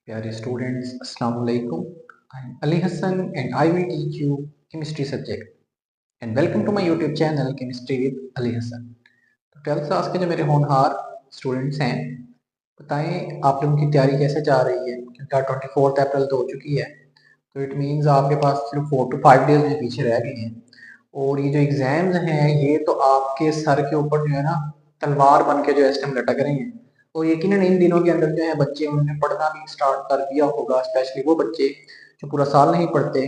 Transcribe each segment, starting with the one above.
प्यारे स्टूडेंट्स, अस्सलाम वालेकुम। I am Ali Hasan and I will teach you chemistry subject and welcome to my YouTube channel chemistry with Ali Hasan. तो 12th class के जो मेरे होनहार स्टूडेंट्स हैं, बताएं आप लोगों की तैयारी कैसे जा रही है, क्योंकि आज 24 अप्रैल तो हो चुकी है। तो इट मीन्स आपके पास सिर्फ 4 to 5 डेज में पीछे रह गए हैं। और ये जो एग्ज़ाम्स हैं ये तो आपके सर के ऊपर जो है ना तलवार बन के जो है इस टाइम लटक रहे हैं। और यकीनन इन दिनों के अंदर जो है बच्चे उन्होंने पढ़ना भी स्टार्ट कर दिया होगा, स्पेशली वो बच्चे जो पूरा साल नहीं पढ़ते।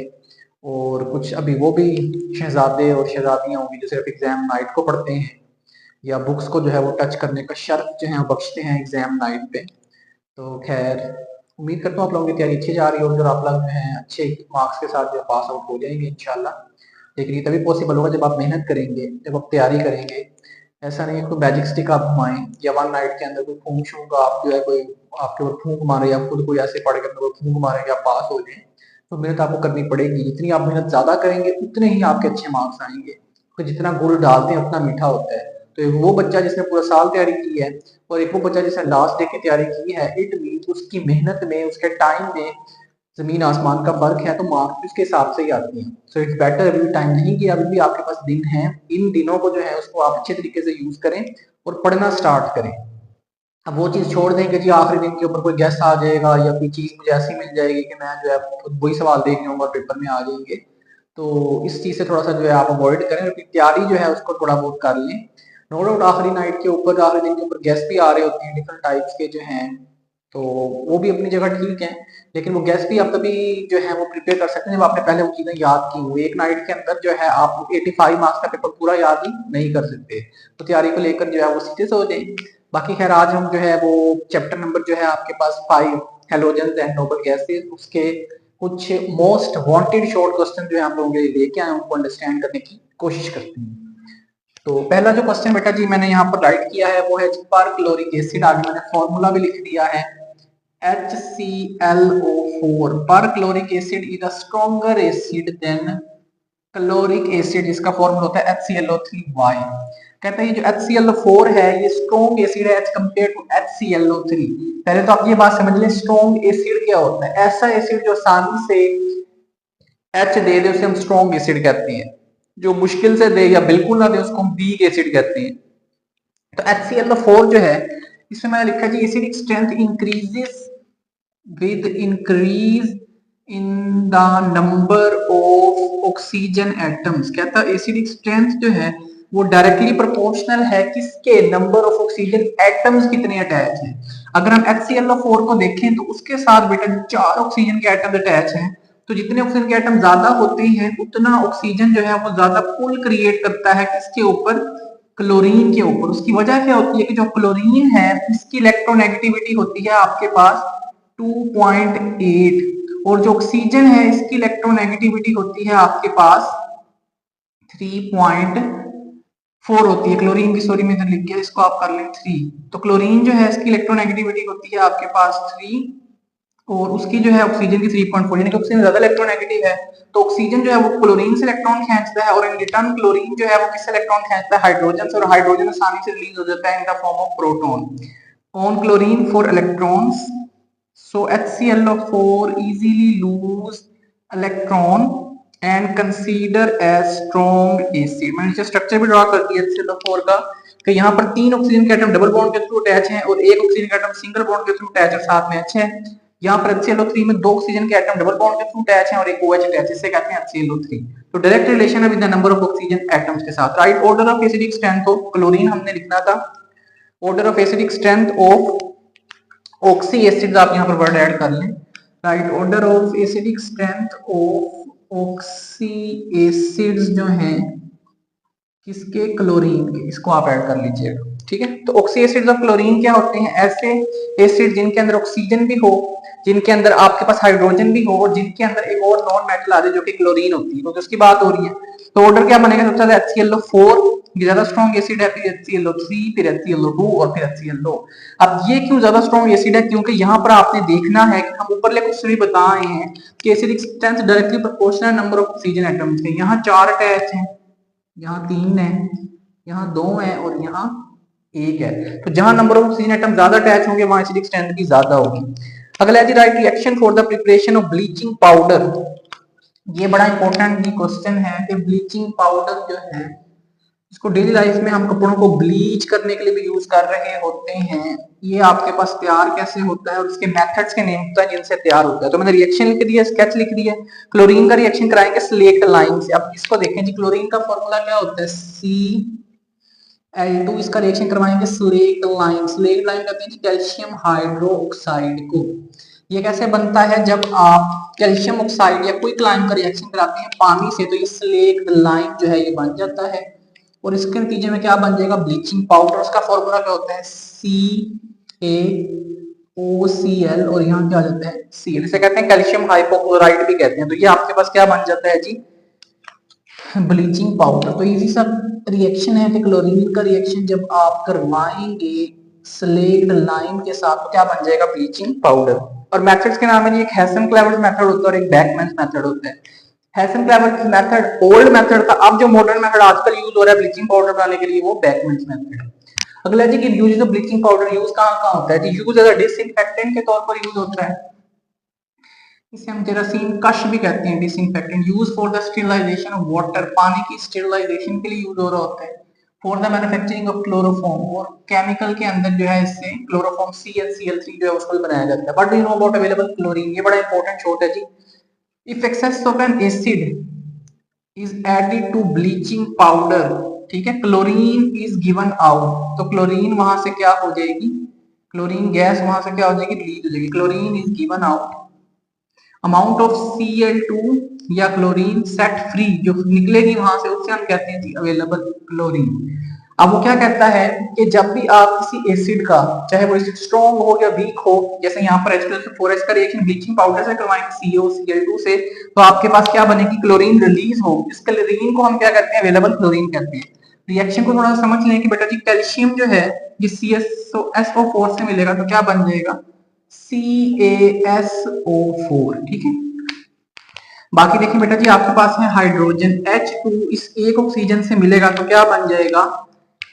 और कुछ अभी वो भी शहजादे और शहजादियाँ होंगी जो सिर्फ एग्ज़ाम नाइट को पढ़ते हैं या बुक्स को जो है वो टच करने का शर्फ जो है वो बख्शते हैं एग्ज़ाम नाइट पे। तो खैर, उम्मीद करता हूँ आप लोगों की तैयारी अच्छी जा रही होगी और आप लोग जो है अच्छे मार्क्स के साथ जो पास आउट हो जाएंगे इंशाल्लाह। लेकिन ये तभी पॉसिबल होगा जब आप मेहनत करेंगे, जब आप तैयारी करेंगे। ऐसा नहीं है कोई मैजिक स्टिक आप घुमाएं या वन नाइट के अंदर कोई फूंक शूंक आप जो है कोई आपके ऊपर फूंक मारे या खुद कोई ऐसे पढ़ के अपने ऊपर फूंक मारे कि आप पास हो जाए। तो मेहनत आपको करनी पड़ेगी। जितनी आप मेहनत ज्यादा करेंगे उतने ही आपके अच्छे मार्क्स आएंगे, क्योंकि जितना गुड़ डालते हैं उतना मीठा होता है। तो एक वो बच्चा जिसने पूरा साल तैयारी की है और एक वो बच्चा जिसने लास्ट डे की तैयारी की है, इट मीन उसकी मेहनत में, उसके टाइम में जमीन आसमान का फर्क है। तो मार्क्स उसके हिसाब से ही आती हैं। सो इट्स बेटर अभी भी टाइम नहीं कि अभी भी आपके पास दिन है, इन दिनों को जो है उसको आप अच्छे तरीके से यूज करें और पढ़ना स्टार्ट करें। अब वो चीज छोड़ दें कि जी आखिरी दिन के ऊपर कोई गेस्ट आ जाएगा या कोई चीज मुझे ऐसी मिल जाएगी कि मैं जो है वही सवाल देख लूंगा और पेपर में आ जाएंगे। तो इस चीज से थोड़ा सा जो है आप अवॉइड करें और तैयारी जो है उसको थोड़ा बहुत कर लें। नो डाउट आखिरी नाइट के ऊपर, आखिरी दिन के ऊपर गेस्ट भी आ रहे होते हैं डिफरेंट टाइप्स के जो हैं, तो वो भी अपनी जगह ठीक है। लेकिन वो गेस्ट भी आप तभी जो है वो प्रिपेयर कर सकते हैं जब आपने पहले वो चीजें याद की हुई। एक नाइट के अंदर जो है आप 85 मार्क्स का पेपर पूरा याद ही नहीं कर सकते। तो तैयारी को लेकर जो है वो सीरियस हो जाए। बाकी खैर आज हम जो है वो चैप्टर नंबर जो है आपके पास 5 हेलोजेंस एंड नोबल गैसेस, उसके कुछ मोस्ट वांटेड शॉर्ट क्वेश्चन जो है आप लोगों के लिए लेके आए, उनको अंडरस्टैंड करने की कोशिश करते हैं। तो पहला जो क्वेश्चन बेटा जी मैंने यहाँ पर राइट किया है वो है पर क्लोरिक एसिड। आगे मैंने फॉर्मूला भी लिख दिया है HClO4। Perchloric acid is a stronger acid than chloric acid. इसका फॉर्मूला होता है HClO3y। कहता है ये जो HClO4 है ये स्ट्रॉन्ग एसिड है एज कंपेयर टू HClO3। पहले तो आप ये बात समझ लें स्ट्रॉन्ग एसिड क्या होता है। ऐसा एसिड जो आसानी से H दे दे उसे हम स्ट्रॉन्ग एसिड कहते हैं, जो मुश्किल से दे या बिल्कुल ना दे उसको हम वीक एसिड कहते हैं। तो HClO4 जो है इसमें मैंने लिखा है acidic strength increases with increase in the number of oxygen atoms। कहता है एसिडिक स्ट्रेंथ जो है वो डायरेक्टली प्रोपोर्शनल है किसके, नंबर ऑफ ऑक्सीजन एटम्स कितने अटैच हैं। अगर हम HClO4 को देखें तो उसके साथ बेटा 4 ऑक्सीजन के एटम्स अटैच हैं। तो जितने ऑक्सीजन के एटम ज्यादा होते हैं उतना ऑक्सीजन जो है वो ज्यादा पुल क्रिएट करता है किसके ऊपर, क्लोरीन के ऊपर। उसकी वजह क्या होती है कि जो क्लोरीन है इसकी इलेक्ट्रोनेगेटिविटी होती है आपके पास 2.8 और जो ऑक्सीजन है इसकी इलेक्ट्रोनेगेटिविटी होती है आपके पास 3.4 होती है। क्लोरीन की सॉरी में इधर लिख गया, इसको आप कर लें 3। तो क्लोरीन जो है इसकी इलेक्ट्रोनेगेटिविटी होती है आपके पास 3 और उसकी जो है ऑक्सीजन की 3.4, यानी कि ऑक्सीजन ज्यादा इलेक्ट्रोनेगेटिव है। तो ऑक्सीजन जो है वो क्लोरीन से इलेक्ट्रॉन खींचता है और इन रिटर्न क्लोरीन जो है वो किससे इलेक्ट्रॉन खींचता है, हाइड्रोजन से। और हाइड्रोजन आसानी से रिलीज हो जाता है in the form of proton on chlorine for electrons. So HClO4 easily lose electron and consider as strong acid। मैंने नीचे स्ट्रक्चर भी ड्रॉ कर दिया HClO4 का कि यहाँ पर 3 ऑक्सीजन के एटम डबल बॉन्ड के थ्रू अटैच हैं और 1 ऑक्सीजन के एटम सिंगल बॉन्ड के थ्रू अटैच है, साथ में H है। यहाँ पर HClO3 में 2 ऑक्सीजन के एटम डबल बॉन्ड के थ्रू अटैच हैं और एक OH अटैच, इसे कहते हैं HClO3। तो डायरेक्ट रिलेशन है with the number of oxygen atoms के साथ। Right order of acidic strength of chlorine हमने लिखना था, order of acidic strength of oxy acid आप यहाँ पर वर्ड ऐड कर लें। Right order of acidic strength of oxy acids जो हैं किसके, क्लोरीन के, इसको आप ऐड कर लीजिएगा। ठीक है, तो ऑक्सी एसिड्स ऑफ क्लोरीन क्या होते हैं, ऐसे एसिड जिनके अंदर ऑक्सीजन भी हो, जिनके अंदर आपके पास हाइड्रोजन भी हो और जिनके अंदर एक और नॉन मेटल आ जाए जो कि क्लोरीन होती है। तो उसकी बात हो रही है। तो ऑर्डर क्या बनेगा, सबसे ज्यादा HClO4 ज्यादा स्ट्रॉन्ग एसिड है, फिर HClO3, फिर HClO2 और फिर HClO। अब ये क्यों ज्यादा स्ट्रॉन्ग एसिड है, क्योंकि यहाँ पर आपने देखना है कि हम ऊपर क्वेश्चन भी बता रहे हैं कि acidic strength directly proportional number of oxygen atoms है। यहाँ 4 अटैच हैं, यहाँ 3 है, यहाँ 2 है और यहाँ 1 है। तो जहां नंबर ऑफ ऑक्सीजन एटम ज्यादा अटैच होंगे वहां एसिडिक स्ट्रेंथ भी ज्यादा होगी। अगला है जी right reaction for the preparation of bleaching powder. ये बड़ा इंपॉर्टेंट क्वेश्चन है कि ब्लीचिंग पाउडर जो है इसको डेली लाइफ में हम कपड़ों को ब्लीच करने के लिए भी यूज कर रहे होते हैं। ये आपके पास तैयार कैसे होता है और उसके मेथड्स के नेम होता है जिनसे तैयार होता है। तो मैंने रिएक्शन लिख दिया, स्केच लिख दिया। क्लोरीन का रिएक्शन कराएंगे स्लेक्ट लाइम से। अब इसको देखें जी, क्लोरीन का फॉर्मूला क्या होता है, Cl2। इसका रिएक्शन करवाएंगे स्लेक्ट लाइम। स्लेक्ट लाइम कहते हैं कैल्शियम हाइड्रोक्साइड को। ये कैसे बनता है, जब आप कैल्शियम ऑक्साइड या कोई लाइम का रिएक्शन कराते हैं पानी से तो ये स्लेक्ट लाइम जो है ये बन जाता है और इसके नतीजे में क्या बन जाएगा, ब्लीचिंग पाउडर। उसका फॉर्मूला क्या होता है, CaOCl और यहाँ क्या आ जाता है Cl। इसे कहते हैं कैल्शियम हाइपोक्लोराइड भी कहते हैं। तो ये आपके पास क्या बन जाता है जी, ब्लीचिंग पाउडर। तो इजी सा रिएक्शन है कि क्लोरीन का रिएक्शन जब आप करवाएंगे स्लेक्ट लाइम के साथ तो क्या बन जाएगा, ब्लीचिंग पाउडर। और मेथड्स के नाम है जी, एक हेसन-क्लेवर्स मेथड होता है और एक बेकमैन्स मेथड होता है। हेसन-क्लेवर्स मेथड ओल्ड मेथड था, अब जो मॉडर्न मेथड आजकल यूज हो रहा है ब्लीचिंग पाउडर बनाने के लिए वो बेकमैन्स मेथड है। अगला जी कि use of bleaching powder use कहाँ होता है जी, यूज एज अ डिसइंफेक्टेंट के तौर पर यूज होता है। इसे हम जेरासीन कश भी कहते हैं, disinfectant. Use for the sterilization of water, पानी की स्टेरिलाइजेशन के लिए यूज हो रहा होता है। For the manufacturing of chloroform, और केमिकल के अंदर जो है इससे क्लोरोफॉर्म ClCl3 जो है उसको भी बनाया जाता है। What do you know about available chlorine, ये बड़ा इंपॉर्टेंट शॉट है जी। If excess of an acid is added to bleaching powder, ठीक है, क्लोरीन इज गिवन आउट, तो क्लोरीन वहां से क्या हो जाएगी, क्लोरीन गैस वहां से क्या हो जाएगी, रिलीज हो जाएगी। Chlorine is given out, amount of Cl2 या क्लोरीन सेट फ्री जो निकलेगी वहां से उसे हम कहते हैं अवेलेबल क्लोरीन। अब वो क्या कहता है कि जब भी आप किसी एसिड का, चाहे वो एसिड स्ट्रॉन्ग हो या वीक हो, जैसे यहाँ पर H2SO4 का रिएक्शन ब्लीचिंग पाउडर से करवाएंगे CaOCl2 से, तो आपके पास क्या बनेगी, क्लोरीन रिलीज हो। इस क्लोरीन को हम क्या कहते हैं, अवेलेबल क्लोरीन कहते हैं। रिएक्शन को थोड़ा समझ लें कि बेटा जी कैल्शियम जो है ये CaSO4 से मिलेगा तो क्या बन जाएगा, CaSO4, ठीक है। बाकी देखिए बेटा जी आपके पास है हाइड्रोजन H2, इस एक ऑक्सीजन से मिलेगा तो क्या बन जाएगा,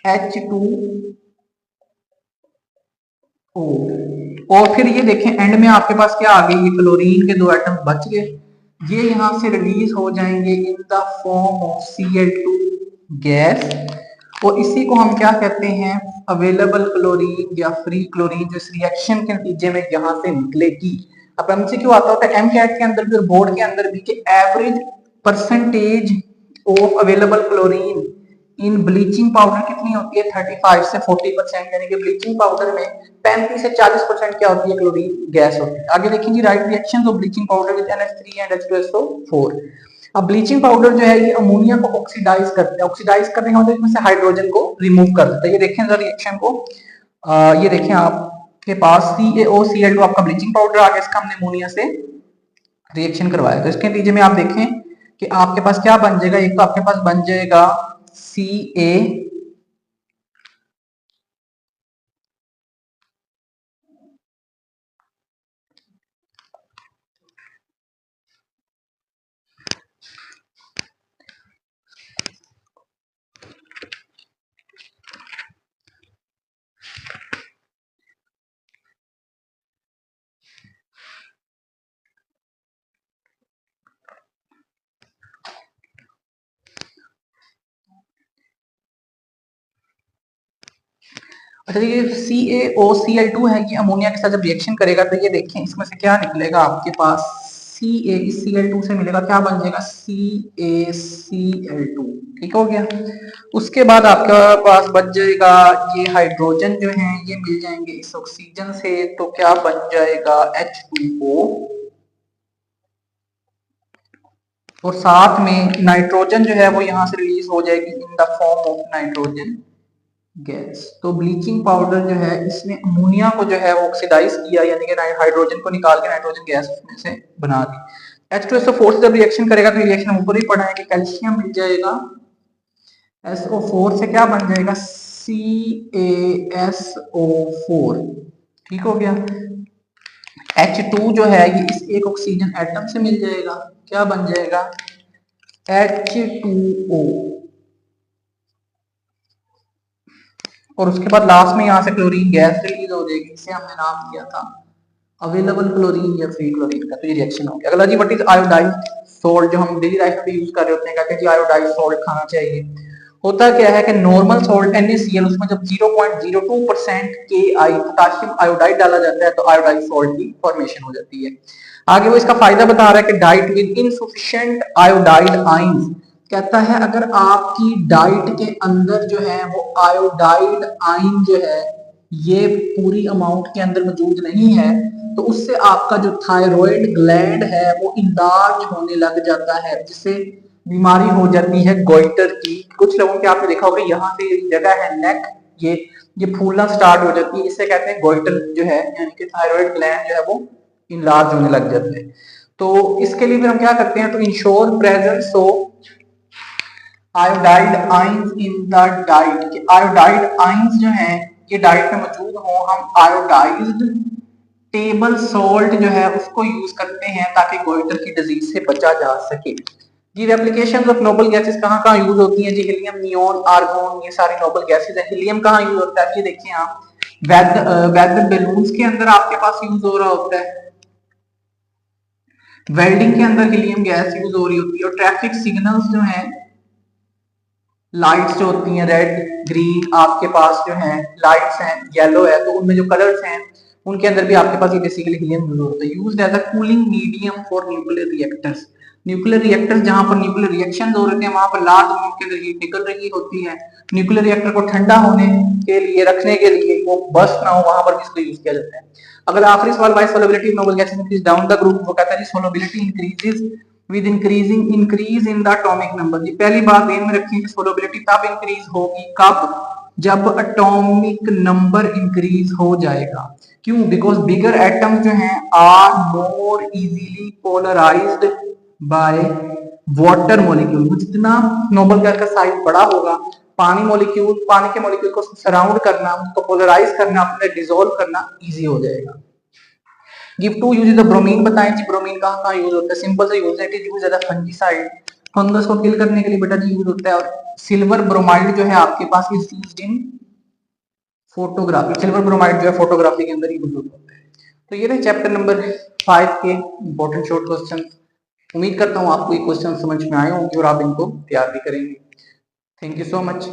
H2O। और फिर ये देखें एंड में आपके पास क्या आ गई, ये क्लोरीन के 2 एटम बच गए, ये यहां से रिलीज हो जाएंगे in the form of Cl2 gas, और इसी को हम क्या कहते हैं, अवेलेबल क्लोरीन या फ्री क्लोरीन, जो इस रिएक्शन के नतीजे में यहां से निकलेगी। अब MCQ आता होता है MCAT के अंदर भी और बोर्ड के अंदर भी कि average percentage of available chlorine in bleaching powder कितनी होती है, 35 से 40%, यानी कि ब्लीचिंग पाउडर में 35 से 40% क्या होती है, क्लोरीन गैस होती है। आगे देखिए right reaction of bleaching powder with NH3 and H2SO4। अब ब्लीचिंग पाउडर जो है ये अमोनिया को ऑक्सीडाइज करता है, ऑक्सीडाइज करने का मतलब इसमें से हाइड्रोजन को रिमूव कर देता है। ये देखें जरा रिएक्शन को, ये देखें आपके पास CaOCl2 आपका ब्लीचिंग पाउडर आ गया, इसका हमने अमोनिया से रिएक्शन करवाया। तो इसके नतीजे में आप देखें कि आपके पास क्या बन जाएगा, एक तो आपके पास बन जाएगा Ca अच्छा ये CaOCl2 है, ये अमोनिया के साथ जब रिएक्शन करेगा तो ये देखें इसमें से क्या निकलेगा आपके पास, Ca इस Cl2 से मिलेगा, क्या बन जाएगा CaCl2, ठीक हो गया। उसके बाद आपके पास बच जाएगा ये हाइड्रोजन जो है ये मिल जाएंगे इस ऑक्सीजन से, तो क्या बन जाएगा H2O, और साथ में नाइट्रोजन जो है वो यहाँ से रिलीज हो जाएगी in the form of nitrogen gas. तो ब्लीचिंग पाउडर जो है इसने अमोनिया को जो है वो ऑक्सीडाइज किया, यानी कि हाइड्रोजन को निकाल के नाइट्रोजन गैस में से बना दी। H2SO4 से जब रिएक्शन करेगा तो रिएक्शन हम ऊपर ही पढ़ा है कि कैल्शियम मिल जाएगा, SO4 से क्या बन जाएगा, CaSO4, ठीक हो गया। H2 जो है ये इस एक ऑक्सीजन एटम से मिल जाएगा, क्या बन जाएगा H2O, और उसके बाद लास्ट में यहाँ से क्लोरीन गैस रिलीज हो जाएगी, इसे हमने नाम दिया था अवेलेबल क्लोरीन या फ्री क्लोरीन का, तो ये रिएक्शन हो गया। अगला जी व्हाट इज आयोडाइज्ड सॉल्ट, जो हम डेली लाइफ में यूज कर रहे होते हैं, कहते हैं जी आयोडाइज्ड सॉल्ट खाना चाहिए। होता क्या है कि नॉर्मल सॉल्ट NaCl, उसमें जब 0.02% KI पोटेशियम आयोडाइड डाला जाता है तो आयोडाइज्ड सॉल्ट की फॉर्मेशन हो जाती है। आगे वो इसका फायदा बता रहा है कि diet with insufficient iodide ions, कहता है अगर आपकी डाइट के अंदर जो है वो आयोडाइड आयन जो है ये पूरी अमाउंट के अंदर मौजूद नहीं है, तो उससे आपका जो थायराइड ग्लैंड है वो इंलार्ज होने लग जाता है, जिससे बीमारी हो जाती है गोइटर की। कुछ लोगों के आपने देखा होगा यहाँ पे जगह है नेक, ये फूलना स्टार्ट हो जाती है, इसे कहते हैं गोइटर जो है, यानी कि थायराइड ग्लैंड जो है वो इंलार्ज होने लग जाते हैं। तो इसके लिए फिर हम क्या करते हैं, तो ensure presence of iodide ions in the diet, कि आयोडाइड आयंस जो हैं ये डाइट में मौजूद हो। हम आयोडाइज्ड टेबल सॉल्ट जो है उसको यूज करते हैं ताकि गोइटर की डिजीज से बचा जा सके। जी एप्लीकेशन ऑफ नोबल गैसेस कहाँ कहाँ यूज होती हैं, जी हीलियम, नियोन, आर्गोन, ये सारी नोबल गैसेस है। हीलियम कहाँ यूज होता है, ये देखिए आप वेदर बैलून्स के अंदर आपके पास यूज हो रहा होता है, वेल्डिंग के अंदर हीलियम गैस यूज हो रही होती है, और ट्रैफिक सिग्नल्स जो हैं, लाइट्स जो होती हैं रेड ग्रीन, आपके पास जो है लाइट्स हैं येलो है, तो उनमें जो कलर्स हैं उनके अंदर भी आपके पास ये बेसिकली हीलियम यूज होता है। Used as a cooling medium for nuclear reactors, nuclear reactors जहां पर न्यूक्लियर रिएक्शंस हो रहे हैं वहां पर लार्ज अमाउंट के अंदर हीट निकल रही होती है, न्यूक्लियर रिएक्टर को ठंडा होने के लिए, रखने के लिए, वो बस्ट ना हो, वहां पर भी इसको यूज किया जाता है। अगर आखिरी सवाल, why solubility of noble gases increase down the group, वो कहता है जी solubility increases with increase in the atomic number. जी पहली बात ध्यान में रखिए कि सोलबिलिटी तब इंक्रीज होगी, कब, जब एटॉमिक नंबर इंक्रीज हो जाएगा। क्यों? बिकॉज बिगर एटम जो हैं are more easily polarized by water molecule. जितना नोबल गैस का साइज बड़ा होगा, पानी के मॉलिक्यूल को सराउंड करना, उसको पोलराइज करना, अपने डिसॉल्व करना इजी हो जाएगा। Give to use the bromine बताएं जी, ब्रोमीन कहाँ कहाँ यूज होता है, सिंपल से यूज है कि use as a fungicide, fungus को किल करने के लिए बेटा जी यूज होता है। और सिल्वर ब्रोमाइड जो है आपके पास is used in photography, silver bromide जो है फोटोग्राफी के अंदर यूज होता है। तो ये रहे चैप्टर नंबर 5 के इंपॉर्टेंट शॉर्ट क्वेश्चन। उम्मीद करता हूँ आपको ये क्वेश्चन समझ में आए होंगे और आप इनको तैयार भी करेंगे। Thank you so much.